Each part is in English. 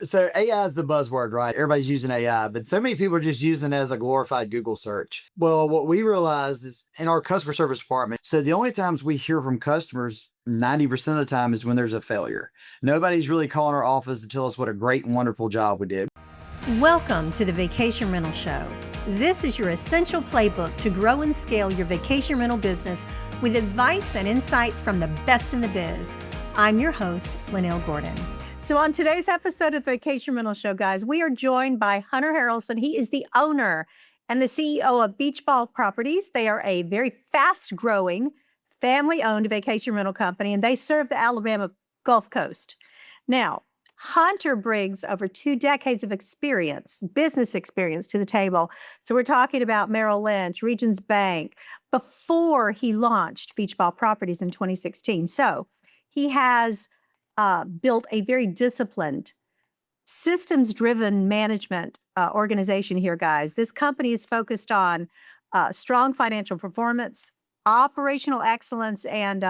So AI is the buzzword, right? Everybody's using AI, but so many people are just using it as a glorified Google search. Well, what we realized is in our customer service department, so the only times we hear from customers 90% of the time is when there's a failure. Nobody's really calling our office to tell us what a great and wonderful job we did. Welcome to the Vacation Rental Show. This is your essential playbook to grow and scale your vacation rental business with advice and insights from the best in the biz. I'm your host, Linnell Gordon. So on today's episode of the Vacation Rental Show, guys, we are joined by Hunter Harrelson. He is the owner and the CEO of Beachball Properties. They are a very fast-growing, family-owned vacation rental company, and they serve the Alabama Gulf Coast. Now, Hunter brings over 2 decades of experience, business experience to the table. So we're talking about Merrill Lynch, Regions Bank, before he launched Beachball Properties in 2016. So he has built a very disciplined, systems-driven management organization here, guys. This company is focused on strong financial performance, operational excellence, and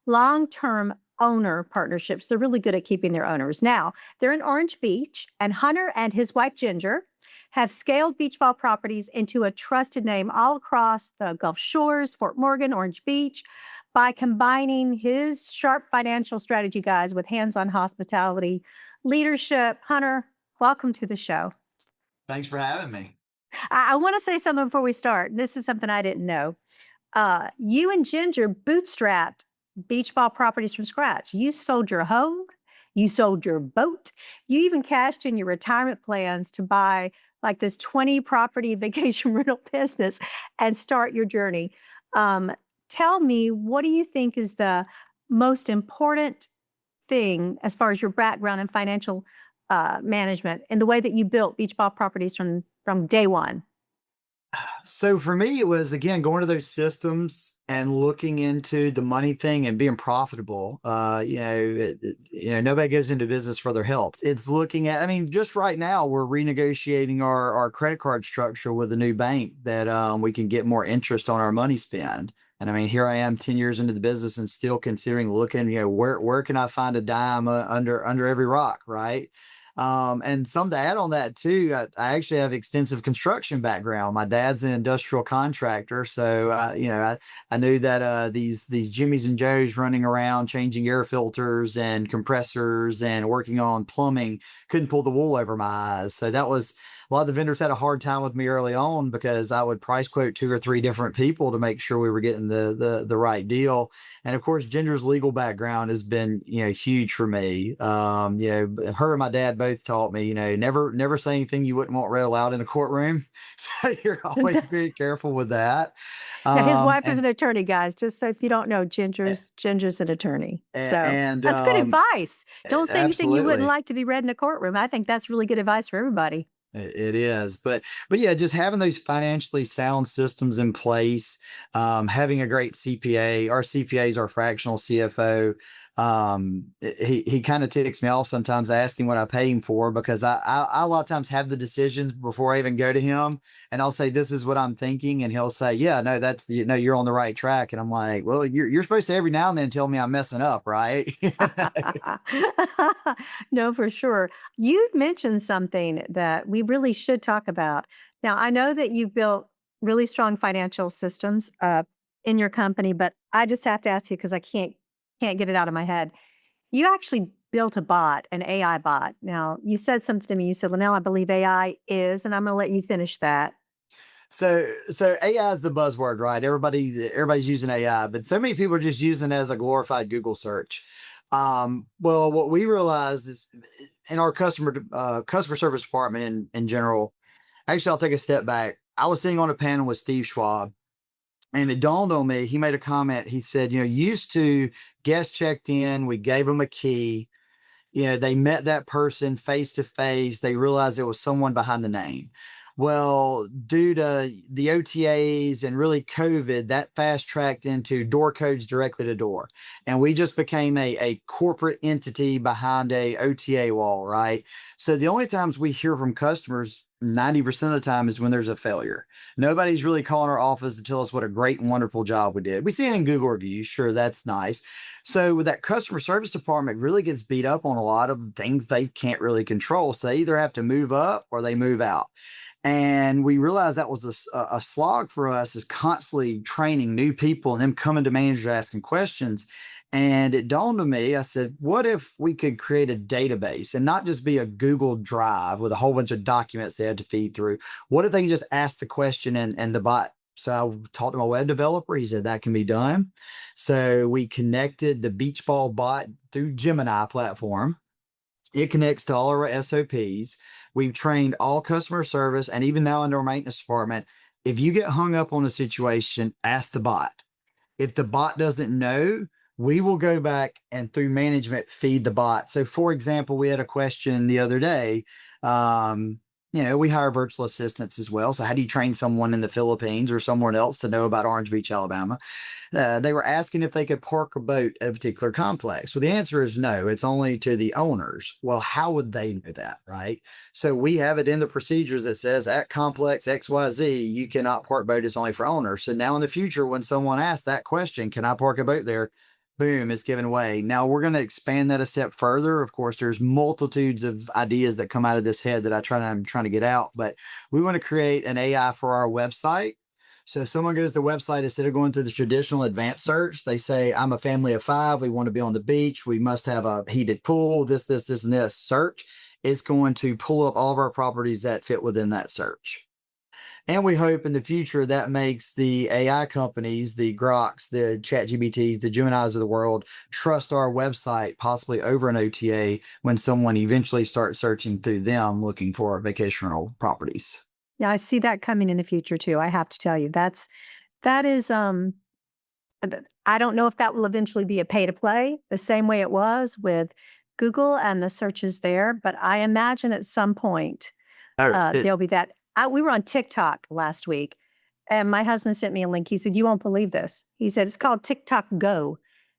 long-term owner partnerships. They're really good at keeping their owners. Now, they're in Orange Beach, and Hunter and his wife, Ginger, have scaled Beachball Properties into a trusted name all across the Gulf Shores, Fort Morgan, Orange Beach, by combining his sharp financial strategy, guys, with hands-on hospitality leadership. Hunter, welcome to the show. Thanks for having me. I want to say something before we start. This is something I didn't know. You and Ginger bootstrapped Beachball Properties from scratch. You sold your home, you sold your boat, you even cashed in your retirement plans to buy like this 20 property vacation rental business and start your journey. Tell me, what do you think is the most important thing as far as your background in financial management and the way that you built Beachball Properties from day one? So for me, it was again going to those systems and looking into the money thing and being profitable. Nobody goes into business for their health. It's looking at, I mean, just right now we're renegotiating our credit card structure with a new bank that we can get more interest on our money spend. And I mean, here I am 10 years into the business and still considering looking, where can I find a dime under every rock, right? And some to add on that too, I actually have extensive construction background. My dad's an industrial contractor, so I knew that these Jimmies and Joes running around changing air filters and compressors and working on plumbing couldn't pull the wool over my eyes. So that was a lot of the vendors had a hard time with me early on because I would price quote 2 or 3 different people to make sure we were getting the right deal. And of course, Ginger's legal background has been, huge for me. Her and my dad both taught me, never say anything you wouldn't want read aloud in a courtroom. So you're always very careful with that. Now, his wife is an attorney, guys. Just so if you don't know, Ginger's an attorney. So that's good advice. Don't say anything you wouldn't like to be read in a courtroom. I think that's really good advice for everybody. It is, but yeah, just having those financially sound systems in place, having a great CPA. Our CPA is our fractional CFO. He kind of ticks me off sometimes. I ask him what I pay him for because I a lot of times have the decisions before I even go to him, and I'll say this is what I'm thinking, and he'll say, yeah, no, you're on the right track, and I'm like, well, you're supposed to every now and then tell me I'm messing up, right? No, for sure. You mentioned something that we really should talk about. Now, I know that you've built really strong financial systems in your company, but I just have to ask you because I can't get it out of my head. You actually built a bot, an AI bot. Now, you said something to me. You said, Linnell, I believe AI is, and I'm going to let you finish that. So AI is the buzzword, right? Everybody's using AI, but so many people are just using it as a glorified Google search. Well, what we realized is in our customer service department in general, actually, I'll take a step back. I was sitting on a panel with Steve Schwab, and it dawned on me, he made a comment. He said, used to guests checked in, we gave them a key, they met that person face to face, they realized it was someone behind the name. Well, due to the OTAs and really COVID, that fast tracked into door codes directly to door. And we just became a corporate entity behind a OTA wall, right? So the only times we hear from customers 90% of the time is when there's a failure. Nobody's really calling our office to tell us what a great and wonderful job we did. We see it in Google reviews. Sure, that's nice. So with that customer service department really gets beat up on a lot of things they can't really control. So they either have to move up or they move out. And we realized that was a slog for us, is constantly training new people and them coming to managers asking questions. And it dawned on me, I said, what if we could create a database and not just be a Google Drive with a whole bunch of documents they had to feed through? What if they could just ask the question and the bot? So I talked to my web developer. He said that can be done. So we connected the Beachball bot through Gemini platform. It connects to all our SOPs. We've trained all customer service, and even now in our maintenance department, if you get hung up on a situation, ask the bot. If the bot doesn't know, we will go back and through management feed the bot. So for example, we had a question the other day. We hire virtual assistants as well. So how do you train someone in the Philippines or somewhere else to know about Orange Beach, Alabama? They were asking if they could park a boat at a particular complex. Well, the answer is no, it's only to the owners. Well, how would they know that, right? So we have it in the procedures that says at complex XYZ, you cannot park boat, it's only for owners. So now in the future, when someone asks that question, can I park a boat there? Boom, it's given away. Now we're going to expand that a step further. Of course, there's multitudes of ideas that come out of this head that I'm trying to get out, but we want to create an AI for our website. So if someone goes to the website, instead of going through the traditional advanced search, they say, I'm a family of 5. We want to be on the beach. We must have a heated pool, this, and this. Search. It's going to pull up all of our properties that fit within that search. And we hope in the future that makes the AI companies, the Groks, the ChatGPTs, the Geminis of the world, trust our website, possibly over an OTA, when someone eventually starts searching through them looking for vacation rental properties. Yeah, I see that coming in the future too. I have to tell you, that is I don't know if that will eventually be a pay to play the same way it was with Google and the searches there, but I imagine at some point there'll be that. We were on TikTok last week, and my husband sent me a link. He said, "You won't believe this." He said, "It's called TikTok Go.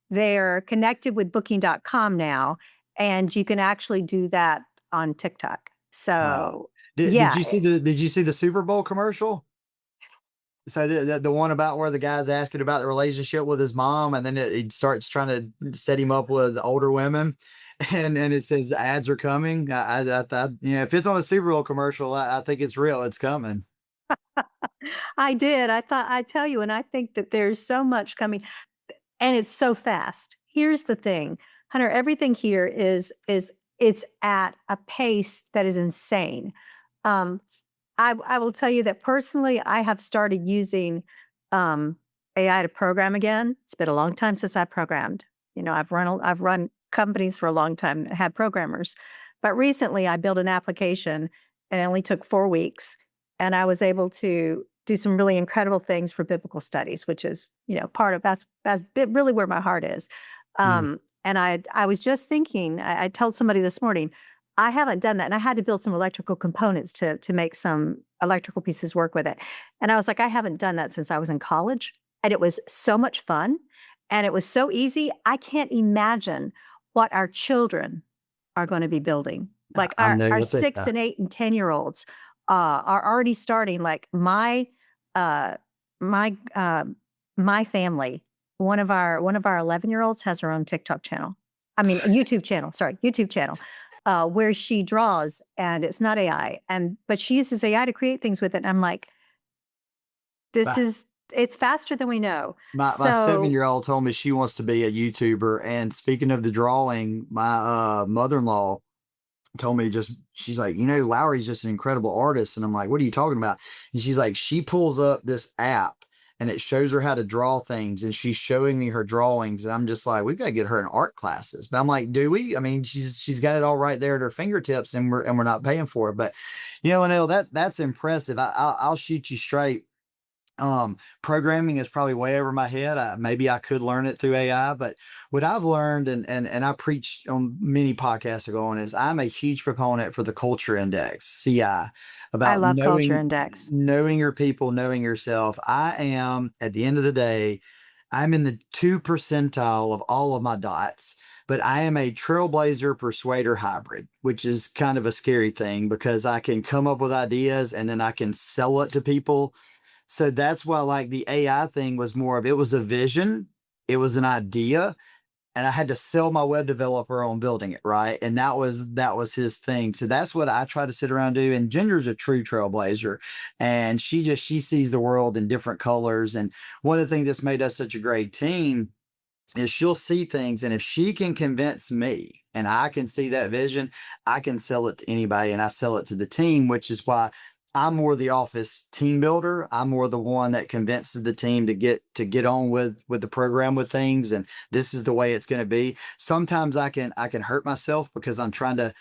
They're connected with Booking.com now, and you can actually do that on TikTok." So, Did yeah, you see the Super Bowl commercial? So the one about where the guy's asking about the relationship with his mom, and then it starts trying to set him up with older women, and it says ads are coming. If it's on a Super Bowl commercial, I think it's real. It's coming. I did. I tell you, and I think that there's so much coming, and it's so fast. Here's the thing, Hunter, everything here is it's at a pace that is insane. Um, I will tell you that personally, I have started using AI to program again. It's been a long time since I programmed. I've run companies for a long time that had programmers, but recently I built an application, and it only took 4 weeks, and I was able to do some really incredible things for biblical studies, which is part of that's really where my heart is. And I was just thinking, I told somebody this morning, I haven't done that. And I had to build some electrical components to make some electrical pieces work with it. And I was like, I haven't done that since I was in college. And it was so much fun. And it was so easy. I can't imagine what our children are going to be building. Like our 6 and 8 and 10-year-olds are already starting. Like my family, one of our 11-year-olds has her own TikTok channel. I mean, a YouTube channel. Where she draws, and it's not AI, but she uses AI to create things with it. And I'm like, it's faster than we know. My 7-year-old told me she wants to be a YouTuber. And speaking of the drawing, my mother-in-law told me she's like, Lowry's just an incredible artist. And I'm like, what are you talking about? And she's like, she pulls up this app and it shows her how to draw things, and she's showing me her drawings, and I'm just like, we've got to get her in art classes. But I'm like, do we? I mean, she's got it all right there at her fingertips, and we're not paying for it. But Anil, that's impressive. I'll shoot you straight. Programming is probably way over my head. Maybe I could learn it through AI, but what I've learned, and I preached on many podcasts ago on, is I'm a huge proponent for the culture index, CI, about I love culture index, knowing your people, knowing yourself. I am, at the end of the day, I'm in the 2 percentile of all of my dots. but I am a trailblazer persuader hybrid, which is kind of a scary thing because I can come up with ideas and then I can sell it to people. So that's why like the AI thing was more of, it was a vision, it was an idea, and I had to sell my web developer on building it, right? And that was his thing. So that's what I try to sit around and do. And Ginger's a true trailblazer, and she sees the world in different colors. And one of the things that's made us such a great team is she'll see things, and if she can convince me and I can see that vision, I can sell it to anybody, and I sell it to the team, which is why I'm more the office team builder. I'm more the one that convinces the team to get on with the program with things, and this is the way it's going to be. Sometimes I can hurt myself because I'm trying to,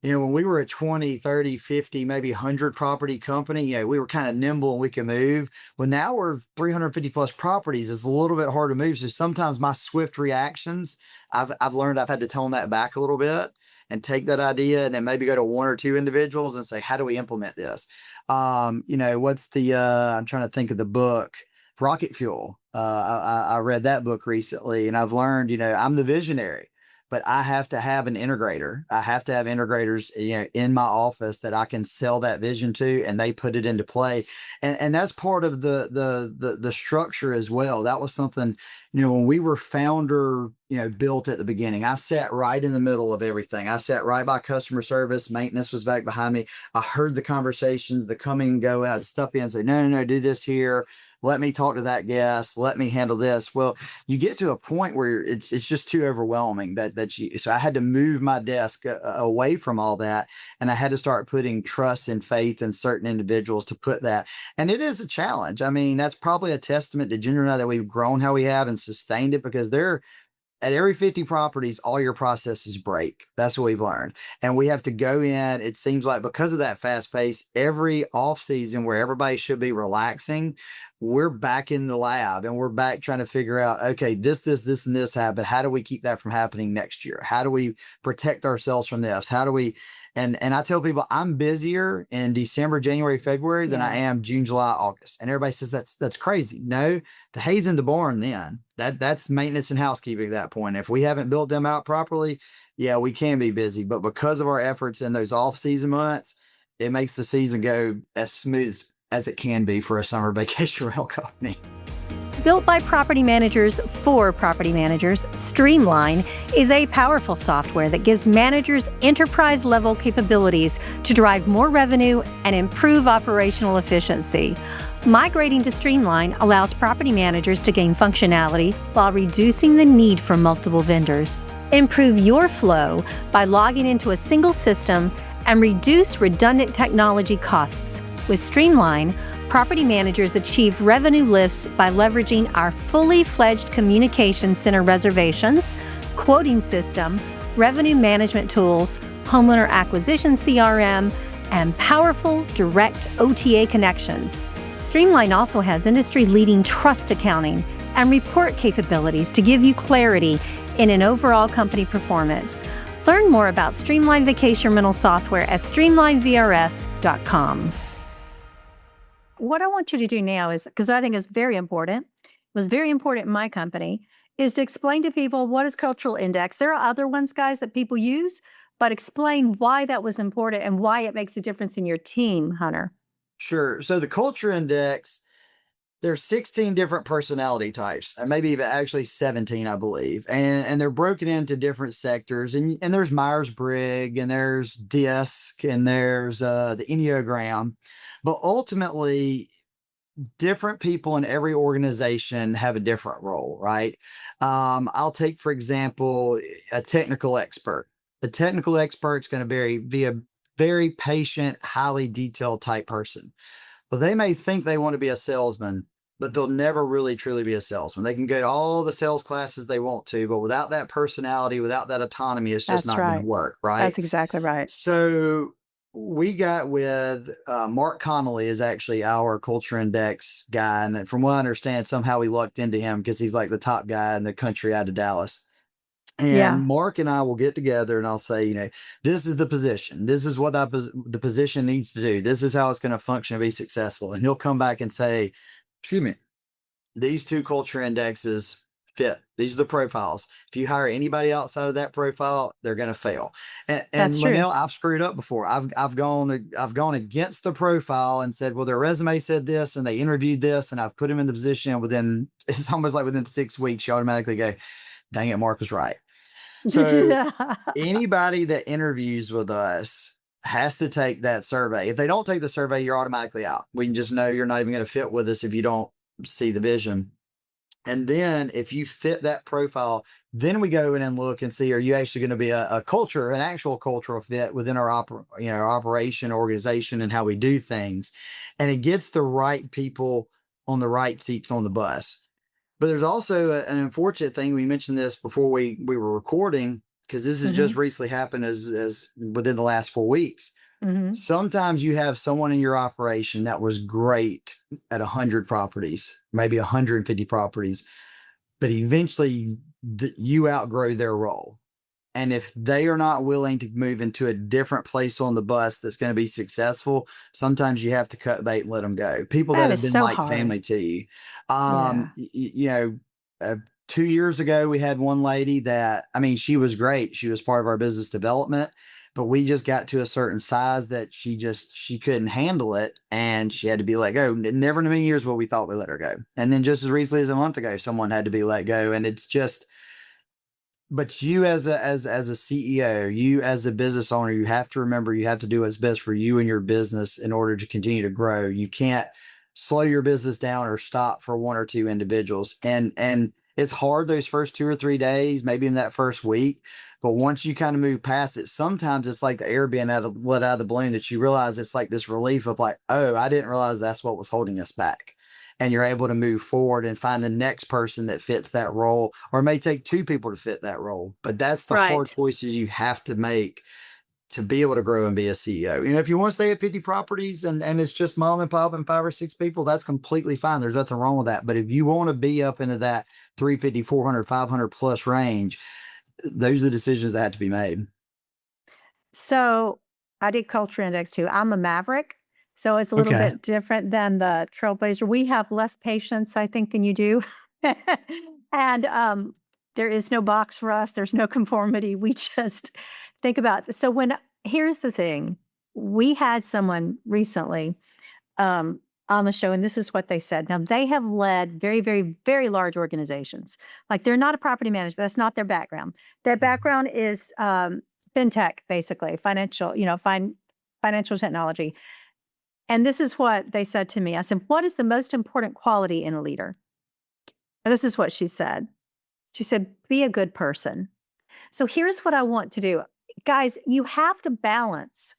when we were a 20, 30, 50, maybe 100 property company, we were kind of nimble and we could move. Well, now we're 350 plus properties. It's a little bit hard to move. So sometimes my swift reactions, I've learned I've had to tone that back a little bit and take that idea and then maybe go to one or two individuals and say, how do we implement this? What's I'm trying to think of the book, Rocket Fuel. I read that book recently, and I've learned, I'm the visionary, but I have to have an integrator. I have to have integrators, in my office that I can sell that vision to, and they put it into play. And that's part of the structure as well. That was something, when we were founder, built at the beginning, I sat right in the middle of everything. I sat right by customer service. Maintenance was back behind me. I heard the conversations, the coming and go, and I'd step in and say, no, do this here. Let me talk to that guest. Let me handle this. Well, you get to a point where it's just too overwhelming so I had to move my desk away from all that. And I had to start putting trust and faith in certain individuals to put that. And it is a challenge. I mean, that's probably a testament to Ginger and I that we've grown how we have and sustained it, because at every 50 properties, all your processes break. That's what we've learned. And we have to go in. It seems like because of that fast pace, every off season where everybody should be relaxing, we're back in the lab and we're back trying to figure out, okay, this, and this happened. How do we keep that from happening next year? How do we protect ourselves from this? How do we, and I tell people I'm busier in December, January, February than I am June, July, August. And everybody says that's crazy. No, the hay's in the barn then. That's maintenance and housekeeping at that point. If we haven't built them out properly, we can be busy. But because of our efforts in those off-season months, it makes the season go as smooth as it can be for a summer vacation rental company. Built by property managers for property managers, Streamline is a powerful software that gives managers enterprise-level capabilities to drive more revenue and improve operational efficiency. Migrating to Streamline allows property managers to gain functionality while reducing the need for multiple vendors. Improve your flow by logging into a single system and reduce redundant technology costs. With Streamline, property managers achieve revenue lifts by leveraging our fully fledged communication center reservations, quoting system, revenue management tools, homeowner acquisition CRM, and powerful direct OTA connections. Streamline also has industry-leading trust accounting and report capabilities to give you clarity in an overall company performance. Learn more about Streamline Vacation Rental Software at streamlinevrs.com. What I want you to do now is, because I think it's very important, was very important in my company, is to explain to people what is cultural index. There are other ones, guys, that people use, but explain why that was important and why it makes a difference in your team, Hunter. Sure. So the culture index, there's 16 different personality types, and maybe even actually 17, I believe. And they're broken into different sectors. And there's Myers-Briggs, and there's DISC, and there's the Enneagram. But ultimately, different people in every organization have a different role, right? I'll take, for example, a technical expert. A technical expert is going to be a very patient, highly detailed type person. Well, they may think they want to be a salesman, but they'll never really truly be a salesman. They can go to all the sales classes they want to, but without that personality, without that autonomy, it's just not going to work, right? That's exactly right. So we got with Mark Connolly is actually our culture index guy. And from what I understand, somehow we lucked into him because he's like the top guy in the country out of Dallas. And Mark and I will get together and I'll say, this is the position. This is what the position needs to do. This is how it's going to function and be successful. And he'll come back and say, excuse me, these two culture indexes fit. These are the profiles. If you hire anybody outside of that profile, they're going to fail. And That's true. Linnell, I've screwed up before. I've gone against the profile and said, well, their resume said this and they interviewed this, and I've put them in the position. And within, it's almost like within 6 weeks, you automatically go, dang it, Mark was right. So anybody that interviews with us has to take that survey. If they don't take the survey, you're automatically out. We can just know you're not even going to fit with us if you don't see the vision. And then if you fit that profile, then we go in and look and see, are you actually going to be a culture, an actual cultural fit within our operation, organization, and how we do things. And it gets the right people on the right seats on the bus. But there's also an unfortunate thing. We mentioned this before we were recording, because this has just recently happened as within the last 4 weeks. Sometimes you have someone in your operation that was great at 100 properties, maybe 150 properties, but eventually you outgrow their role. And if they are not willing to move into a different place on the bus that's going to be successful, sometimes you have to cut bait and let them go. People that have been so like hard. family to you. 2 years ago, we had one lady that, I mean, she was great. She was part of our business development, but we just got to a certain size that she couldn't handle it, and she had to be let go. Never in a million years will we thought we let her go. And then just as recently as a month ago, someone had to be let go. And it's just, but you as a CEO, you as a business owner, you have to remember you have to do what's best for you and your business in order to continue to grow. You can't slow your business down or stop for one or two individuals. And it's hard those first 2 or 3 days, maybe in that first week. But once you kind of move past it, sometimes it's like the air being let out of the balloon, that you realize it's like this relief of like, oh, I didn't realize that's what was holding us back. And you're able to move forward and find the next person that fits that role, or it may take 2 people to fit that role. But that's the hard choices you have to make to be able to grow and be a CEO. If you want to stay at 50 properties and it's just mom and pop and 5 or 6 people, that's completely fine. There's nothing wrong with that. But if you want to be up into that 350, 400, 500 plus range, those are the decisions that have to be made. So I did culture index too. I'm a maverick, so it's a little bit different than the trailblazer. We have less patience, I think, than you do. And there is no box for us. There's no conformity. We just think about, so here's the thing. We had someone recently on the show, and this is what they said. Now, they have led very, very, very large organizations. Like, they're not a property manager. That's not their background. Their background is fintech, basically, financial technology. And this is what they said to me. I said, what is the most important quality in a leader? And this is what she said. She said, be a good person. So here's what I want to do. Guys, you have to balance.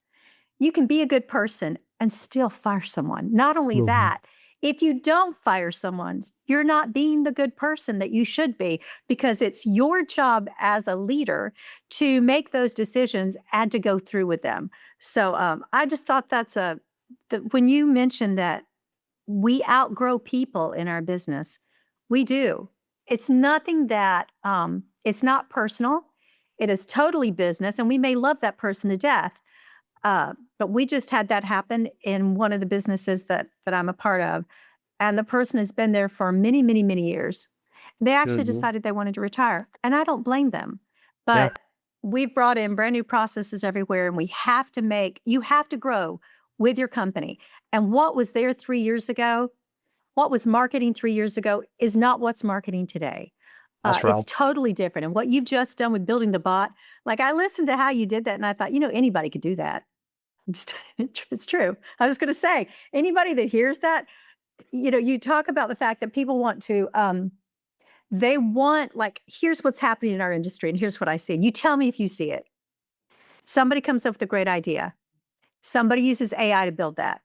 You can be a good person and still fire someone. Not only that, if you don't fire someone, you're not being the good person that you should be, because it's your job as a leader to make those decisions and to go through with them. So I just thought when you mentioned that we outgrow people in our business, we do. It's nothing that, it's not personal. It is totally business, and we may love that person to death. But we just had that happen in one of the businesses that I'm a part of. And the person has been there for many, many, many years. They actually decided they wanted to retire. And I don't blame them. But we've brought in brand new processes everywhere, and you have to grow with your company. And what was there 3 years ago, what was marketing 3 years ago is not what's marketing today. That's right. It's totally different. And what you've just done with building the bot, like, I listened to how you did that, and I thought, anybody could do that. It's true. I was going to say, anybody that hears that, you talk about the fact that people want to, they want, like, here's what's happening in our industry, and here's what I see. And you tell me if you see it. Somebody comes up with a great idea. Somebody uses AI to build that.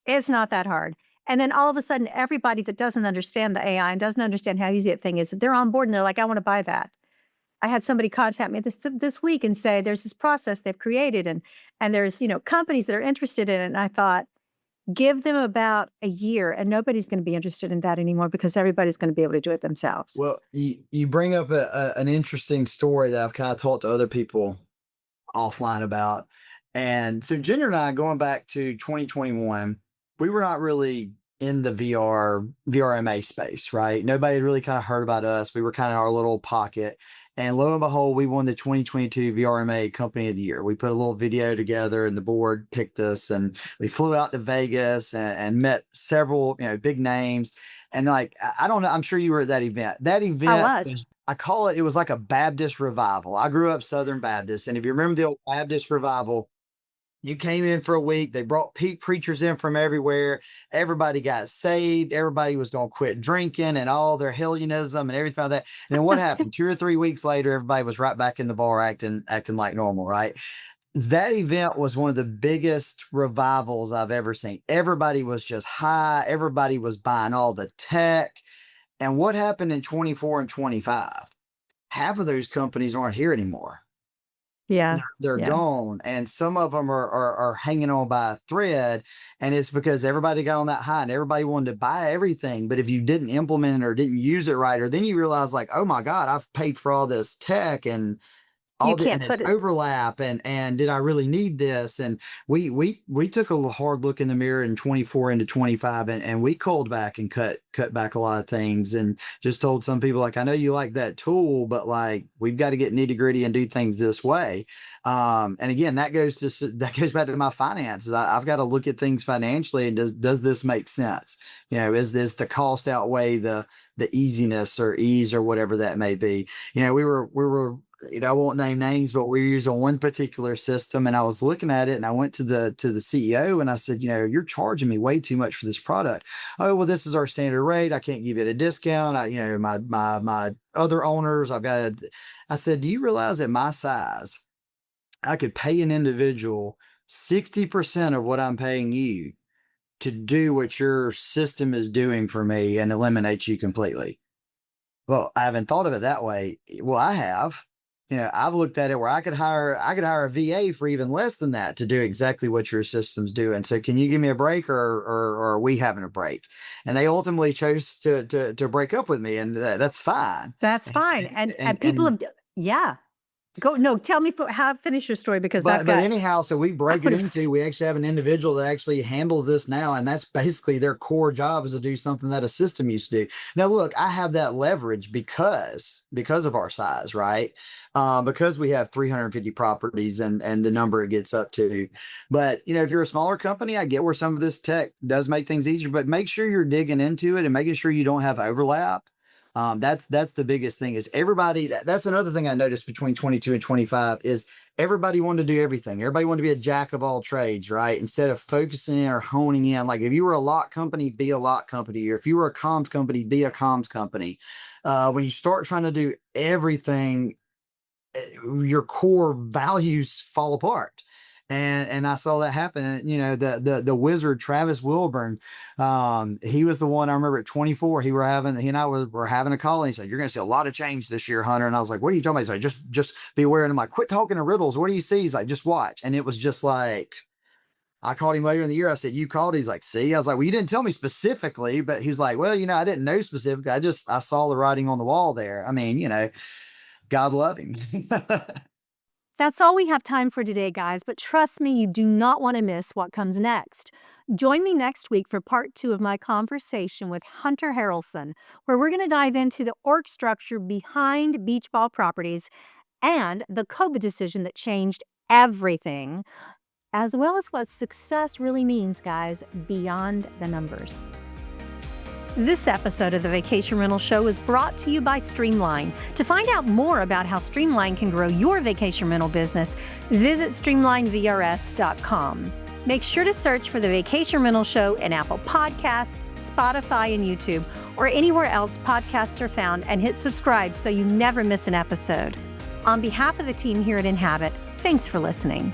It's not that hard. And then all of a sudden, everybody that doesn't understand the AI and doesn't understand how easy that thing is, they're on board and they're like, I want to buy that. I had somebody contact me this week and say, there's this process they've created, and there's, companies that are interested in it. And I thought, give them about a year and nobody's going to be interested in that anymore, because everybody's going to be able to do it themselves. Well, you bring up an interesting story that I've kind of talked to other people offline about. And so Ginger and I, going back to 2021, we were not really in the VRMA space, right? Nobody had really kind of heard about us. We were kind of our little pocket. And lo and behold, we won the 2022 VRMA Company of the Year. We put a little video together and the board picked us, and we flew out to Vegas and met several, big names. And like, I don't know, I'm sure you were at that event. That event, I was. I call it was like a Baptist revival. I grew up Southern Baptist. And if you remember the old Baptist revival, you came in for a week. They brought preachers in from everywhere. Everybody got saved. Everybody was going to quit drinking and all their Hellenism and everything like that. And then what happened? 2 or 3 weeks later, everybody was right back in the bar acting like normal, right? That event was one of the biggest revivals I've ever seen. Everybody was just high. Everybody was buying all the tech. And what happened in 24 and 25? Half of those companies aren't here anymore. Yeah. They're gone. And some of them are hanging on by a thread. And it's because everybody got on that high and everybody wanted to buy everything. But if you didn't implement it or didn't use it right, or then you realize like, oh my God, I've paid for all this tech and all the and it's overlap and did I really need this? And we took a hard look in the mirror in 24 into 25 and we culled back and cut back a lot of things and just told some people like, I know you like that tool, but like we've got to get nitty gritty and do things this way. And again, that goes back to my finances. I've got to look at things financially and does this make sense? Is this the cost outweigh the easiness or ease or whatever that may be? We were I won't name names, but we were using one particular system and I was looking at it and I went to the CEO and I said, you're charging me way too much for this product. Oh, well, this is our standard rate. I can't give it a discount. My other owners, I said, do you realize at my size, I could pay an individual 60% of what I'm paying you to do what your system is doing for me and eliminate you completely? Well, I haven't thought of it that way. Well, I have. I've looked at it where I could hire a VA for even less than that to do exactly what your system's doing. So can you give me a break or are we having a break? And they ultimately chose to break up with me, and that's fine. That's fine. And people have, yeah. Tell me finish your story because but anyhow, so we break it into, we actually have an individual that actually handles this now. And that's basically their core job is to do something that a system used to do. Now, look, I have that leverage because of our size, right? Because we have 350 properties and the number it gets up to. But, if you're a smaller company, I get where some of this tech does make things easier, but make sure you're digging into it and making sure you don't have overlap. That's the biggest thing is everybody. That's another thing I noticed between 22 and 25 is everybody wanted to do everything. Everybody wanted to be a jack of all trades, right? Instead of focusing in or honing in. Like if you were a lot company, be a lot company. Or if you were a comms company, be a comms company. When you start trying to do everything, your core values fall apart. And I saw that happen. The wizard Travis Wilburn, he was the one I remember at 24. He and I were having a call, and he said, "You're going to see a lot of change this year, Hunter." And I was like, "What are you talking about?" He's like, "Just be aware." And I'm like, "Quit talking in riddles. What do you see?" He's like, "Just watch." And it was just like, I called him later in the year. I said, "You called?" He's like, "See." I was like, "Well, you didn't tell me specifically," but he's like, "Well, I didn't know specifically. I saw the writing on the wall there." I mean, God love him. That's all we have time for today, guys, but trust me, you do not want to miss what comes next. Join me next week for part 2 of my conversation with Hunter Harrelson, where we're going to dive into the org structure behind Beachball Properties and the COVID decision that changed everything, as well as what success really means, guys, beyond the numbers. This episode of the Vacation Rental Show is brought to you by Streamline. To find out more about how Streamline can grow your vacation rental business, visit streamlinevrs.com. Make sure to search for the Vacation Rental Show in Apple Podcasts, Spotify, and YouTube, or anywhere else podcasts are found, and hit subscribe so you never miss an episode. On behalf of the team here at Inhabit, thanks for listening.